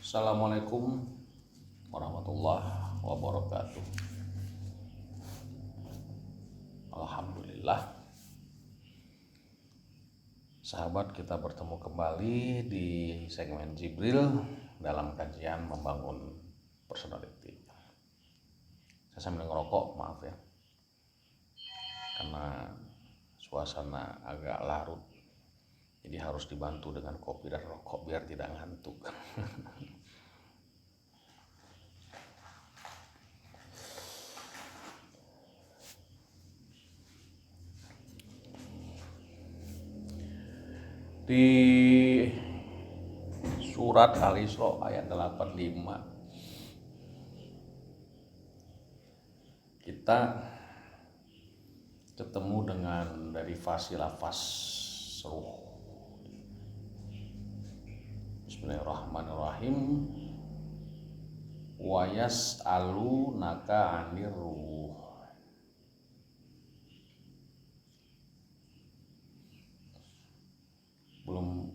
Assalamualaikum warahmatullahi wabarakatuh. Alhamdulillah, sahabat, kita bertemu kembali di segmen Jibril dalam kajian membangun personality. Saya sambil ngerokok, maaf ya, karena suasana agak larut, jadi harus dibantu dengan kopi dan rokok biar tidak ngantuk. Di surat Al-Isra ayat 85 kita ketemu dengan derivasi lafaz ruh. Bismillahirrahmanirrahim. Wa yas'alunaka 'anir ruh. Belum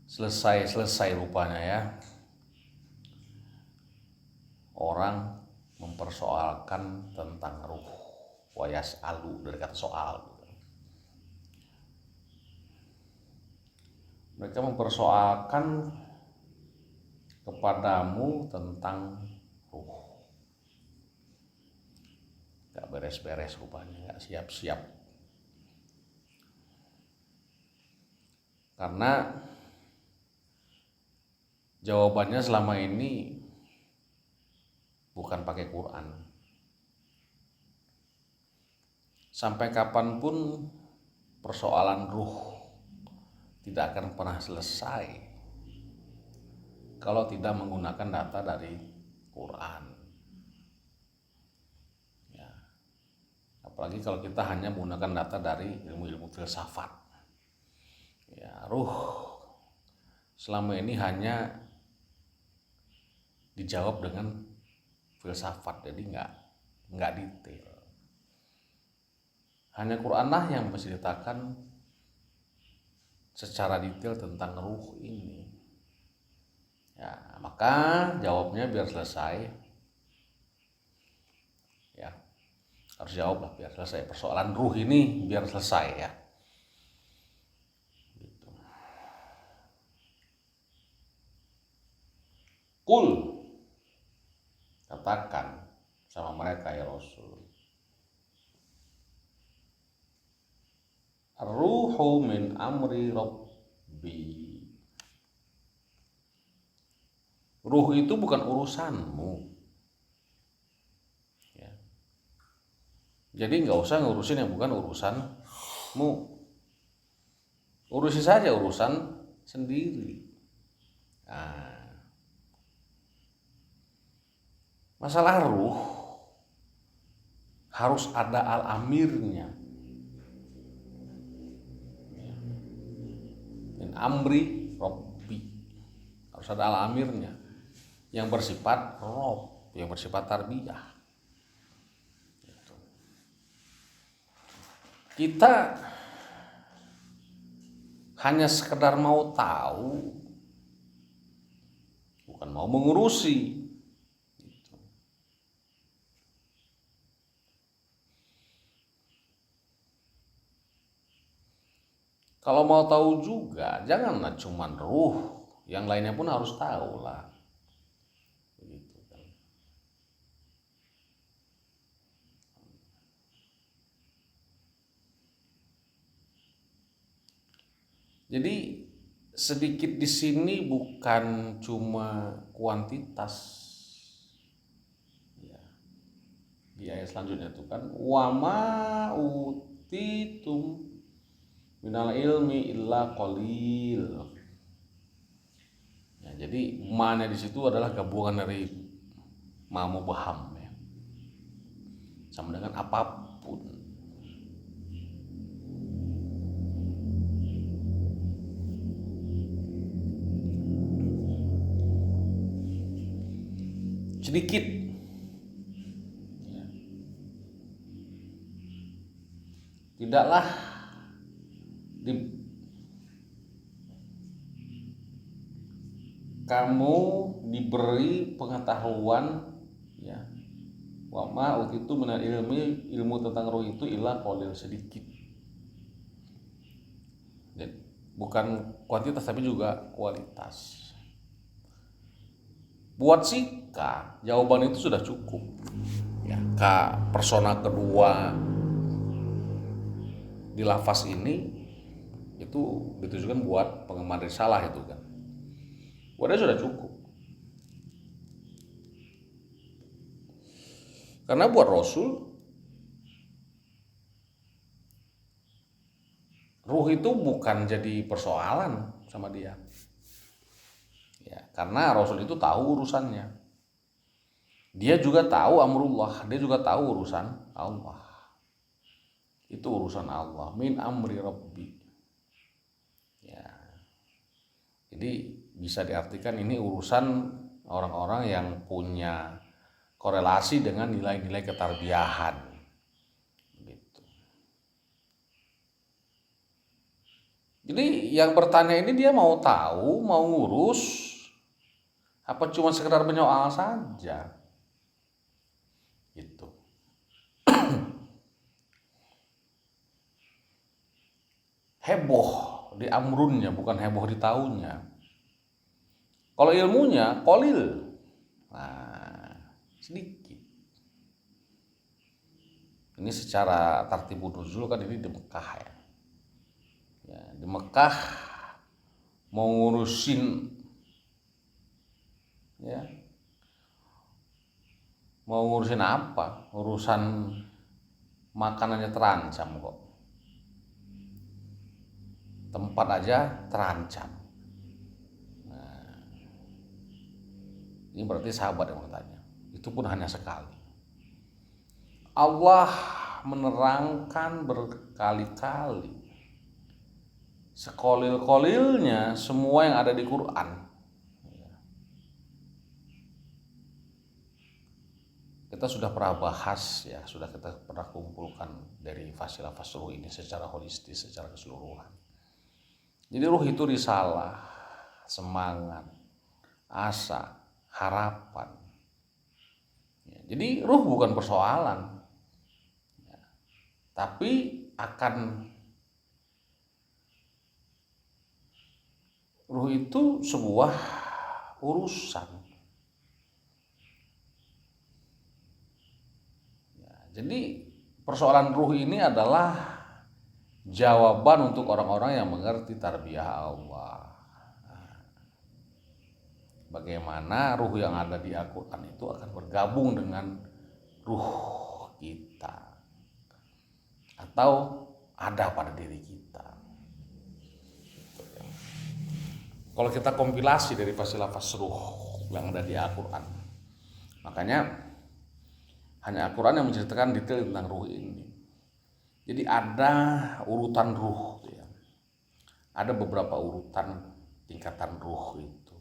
selesai rupanya ya. Orang mempersoalkan tentang ruh. Wa yas'alu dari kata soal. Mereka mempersoalkan kepadamu tentang ruh. Gak beres-beres rupanya, gak siap-siap. Karena jawabannya selama ini bukan pakai Quran. Sampai kapanpun persoalan ruh tidak akan pernah selesai kalau tidak menggunakan data dari Quran. Ya. Apalagi kalau kita hanya menggunakan data dari ilmu-ilmu filsafat. Ya, ruh selama ini hanya dijawab dengan filsafat, jadi nggak detail. Hanya Quranlah yang menceritakan secara detail tentang ruh ini. Ya, maka jawabnya biar selesai. Ya, harus jawab lah biar selesai persoalan ruh ini, biar selesai ya. Gitu. Qul, katakan sama mereka ya Rasul. Ruhu min amri Rabbi. Ruh itu bukan urusanmu. Ya. Jadi nggak usah ngurusin yang bukan urusanmu. Urusi saja urusan sendiri. Nah, masalah ruh harus ada al-amirnya. Min amri Rabbi. Harus ada al-amirnya yang bersifat Rob, yang bersifat tarbiyah. Gitu. Kita hanya sekedar mau tahu, bukan mau mengurusi. Gitu. Kalau mau tahu juga, janganlah cuman ruh, yang lainnya pun harus tahu lah. Begitu kan. Jadi sedikit di sini bukan cuma kuantitas. Ya. Di ayat selanjutnya itu kan wa ma utitum minal ilmi illa qalil. Ya, jadi mana di situ adalah gabungan dari ma mubham ya. Sama dengan apapun. Sedikit. Ya. Tidaklah kamu diberi pengetahuan, ya, wa ma utitu minal ilmu tentang ruh itu illa qalil, sedikit. Jadi, bukan kuantitas tapi juga kualitas. Buat si K, jawaban itu sudah cukup. Ya, K persona kedua di lafaz ini itu ditujukan buat pengemban risalah itu kan. Buatnya sudah cukup. Karena buat Rasul, ruh itu bukan jadi persoalan sama dia. Ya, karena Rasul itu tahu urusannya. Dia juga tahu amrullah, dia juga tahu urusan Allah. Itu urusan Allah, min amri rabbi. Ya. Jadi bisa diartikan ini urusan orang-orang yang punya korelasi dengan nilai-nilai ketarbiahan. Gitu. Jadi yang bertanya ini dia mau tahu, mau ngurus, apa cuma sekedar menyoal saja? Gitu. Heboh di amrunnya, bukan heboh di taunya. Kalau ilmunya kolil, nah sedikit. Ini secara tartibun nuzul kan ini di Mekah ya. Ya, di Mekah mau ngurusin, ya, mau ngurusin apa? Urusan makanannya terancam kok. Tempat aja terancam. Nah, ini berarti sahabat yang bertanya. Itu pun hanya sekali. Allah menerangkan berkali-kali, sekolil-kolilnya semua yang ada di Quran. Kita sudah pernah bahas ya, sudah kita pernah kumpulkan dari fasilah-fasilah ruh ini secara holistis, secara keseluruhan. Jadi ruh itu risalah, semangat, asa, harapan. Ya, jadi ruh bukan persoalan, ya, tapi akan ruh itu sebuah urusan. Ya, jadi persoalan ruh ini adalah jawaban untuk orang-orang yang mengerti tarbiyah Allah. Bagaimana ruh yang ada di Al-Quran itu akan bergabung dengan ruh kita atau ada pada diri kita. Kalau kita kompilasi dari fasilah-fasilah ruh yang ada di Al-Quran, makanya hanya Al-Quran yang menceritakan detail tentang ruh ini. Jadi ada urutan ruh, ya. Ada beberapa urutan tingkatan ruh itu.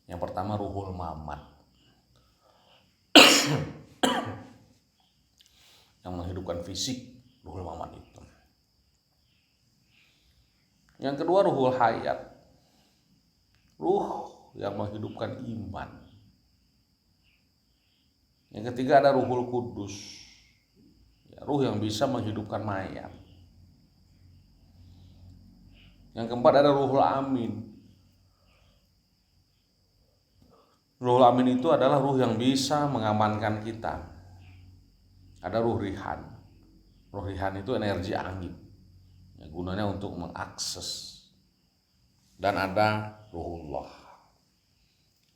Yang pertama ruhul mamad, yang menghidupkan fisik, ruhul mamad itu. Yang kedua ruhul hayat, ruh yang menghidupkan iman. Yang ketiga ada ruhul kudus, ruh yang bisa menghidupkan mayat. Yang keempat ada ruhul amin. Ruhul amin itu adalah ruh yang bisa mengamankan kita. Ada ruh rihan. Ruh rihan itu energi angin, ya, gunanya untuk mengakses. Dan ada ruhullah.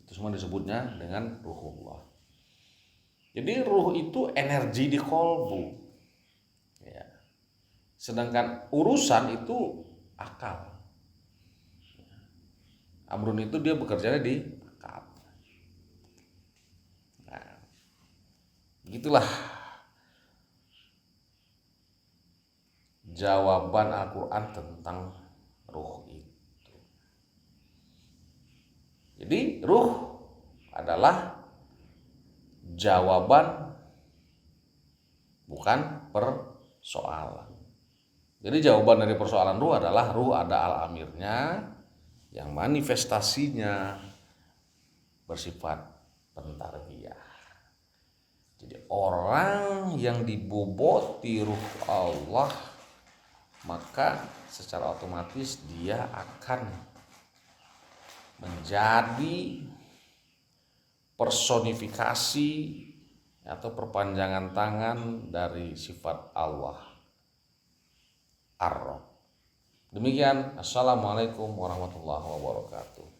Itu semua disebutnya dengan ruhullah. Jadi ruh itu energi di kolbu. Sedangkan urusan itu akal. Amrun itu dia bekerjanya di akal. Nah, begitulah jawaban Al-Quran tentang ruh itu. Jadi ruh adalah jawaban, bukan persoalan. Jadi jawaban dari persoalan ruh adalah ruh ada al-amirnya, yang manifestasinya bersifat pentarbiyah. Jadi orang yang diboboti ruh Allah, maka secara otomatis dia akan menjadi personifikasi atau perpanjangan tangan dari sifat Allah Ar-Rabb. Demikian, assalamualaikum warahmatullahi wabarakatuh.